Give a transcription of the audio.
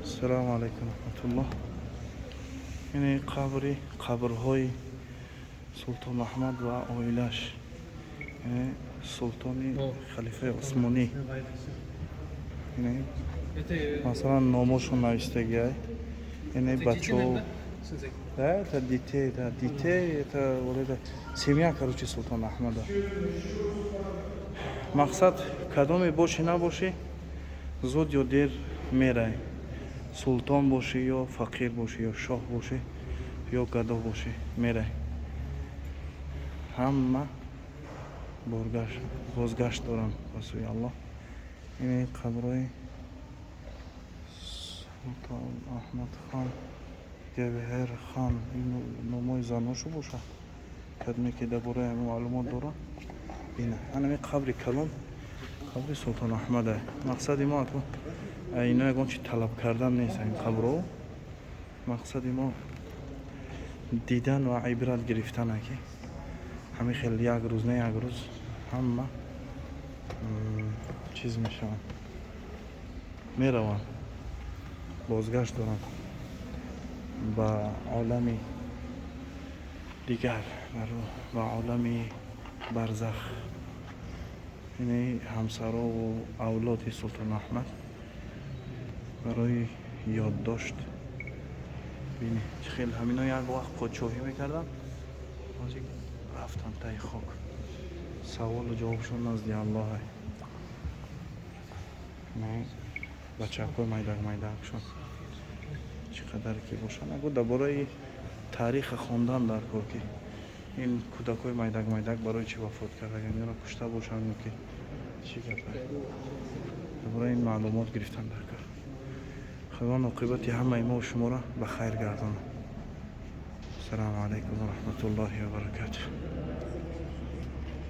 السلام عليكم ورحمة الله. این قبرهای سلطان احمد و عائلش، یعنی سلطان خلیفه عثمانی. یعنی مثلا نامشون نوشته گیه، یعنی بچه ده تا دیته تا ولده سیمیا کروچی سلطان احمد. مقصد کدومی باشی نباشی زود یا دیر میره. سلطان باشی یا فقیر باشی یا شاه باشی یا گدا باشی میره. همه بازگشت دارن به سوی الله. این قبرهای سلطان احمد خان گوهر خان، این نامای زناشو باشه کدومی که درباره همه معلومات داره. این قبر کلان قبر سلطان احمده. مقصد ما تو اینا یگان چی طلب کردن نیست. این قبرو مقصد ما دیدن و عبرت گرفتن که همه خیلی یک روز نه یک روز همه چیز میشن، میرون، بازگشت دارن به عالمی دیگر، به عالمی برزخ. این همسرا و اولاد سلطان احمد برای یادداشت بینی خیلی همینا یک وقت پادشاهی میکردن، رفتن تای خاک. سوال و جوابشون نزد الله. نه بچه‌های میدک چقدر که باشن اگه درباره تاریخ خواندن در کار که این کودکای میدک برای چی وفات کردن، یعنی را کشته باشن که چی گفته، درباره این معلومات گرفتن در کار. خدا عاقبت همه ما و شما را به خیر گردانه. السلام علیکم و رحمت الله و برکاته.